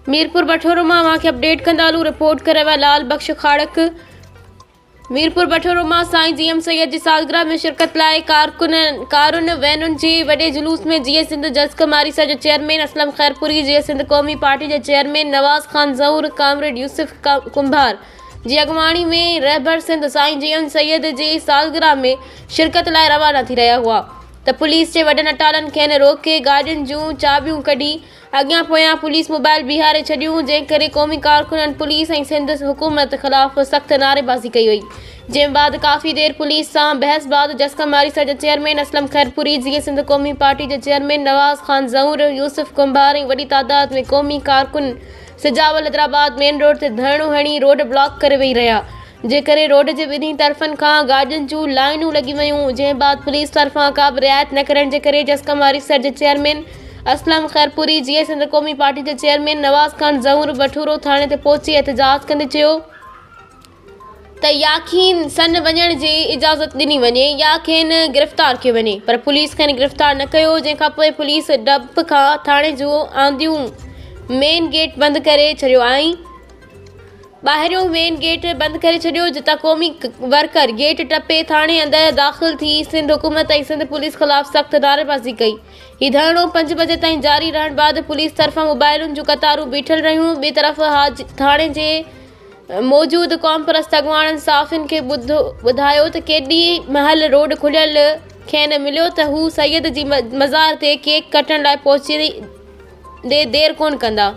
मीरपुर बठोरो मां मांखे update कंदालू। Report करे विया लाल बख्श खाड़क। मीरपुर बठोरो मां साईं जीएम सैयद जी सालगिरह में शिरकत लाइ कारुन वैनुनि जे वॾे जुलूस में जीए सिंध जज कमारी जा चेयरमैन असलम खैरपुरी, जीए सिंध क़ौमी पार्टी जे चेयरमैन नवाज़ खान ज़हूर, कामरेड यूसुफ कुंभार जी अॻवानी में रहबर सिंध साईं जीएम सैयद जी सालगिरह में शिरकत लाइ रवाना थी रहिया हुआ त पुलिस जे वॾनि अटालनि खेनि रोके गाॾियुनि जूं चाबियूं कढी अॻियां पोयां पुलिस मोबाइल बीहारे छॾियूं, जंहिं करे क़ौमी कारकुननि पुलिस ऐं सिंध हुकूमत ख़िलाफ़ सख़्त नारेबाज़ी कई हुई। जंहिं बाद काफ़ी देर पुलिस सां बहस बाद जज कमारी जा चेयरमैन असलम खैरपुरी, जीए सिंध क़ौमी पार्टी जे चेयरमैन नवाज़ खान ज़हूर, यूसुफ कुंभार ऐं वॾी तादाद में क़ौमी कारकुन सिजावल हैदराबाद मेन रोड ते धरणो हणी रोड ब्लॉक करे वेही रहिया, जे करे रोड जे ॿिन्ही तरफ़नि खां गाॾियुनि जूं लाइनूं लॻी वयूं। जंहिं बाद पुलिस तरफ़ां का बि रिआयत न करण जे करे जज कमारी जे चेयरमैन असलम खैरपुरी, जीए सिंध क़ौमी पार्टी जे चेयरमैन नवाज़ खान ज़हूर बठूरो थाणे ते पहुची एहतजाज कंदे चयो त या खेनि सन वञण जी इजाज़त ॾिनी वञे या खेनि गिरफ़्तार कयो वञे, पर पुलिस खेनि गिरफ़्तार न कयो। जंहिंखां पोइ पुलिस डप खां थाणे जूं आंदियूं मेन गेट बंदि करे छॾियो ॿाहिरियों मेन गेट बंदि करे छॾियो, जितां क़ौमी वर्कर गेट टपे थाणे अंदरि दाख़िल थी सिंध हुकूमत ऐं सिंध पुलिस ख़िलाफ़ सख़्त नारेबाज़ी कई। हीउ धरणो 5 बजे ताईं जारी रहण बाद पुलिस तरफ़ां मोबाइलुनि जूं कतारूं बीठल रहियूं। ॿिए तरफ़ थाणे जे मौजूद क़ौम परस्त अॻवाननि साफ़िन खे ॿुधायो त केॾी महिल रोड खुलियल खेनि मिलियो त हू सैयद जी मज़ार ते केक कटण लाइ पहुची देर कोन कंदा।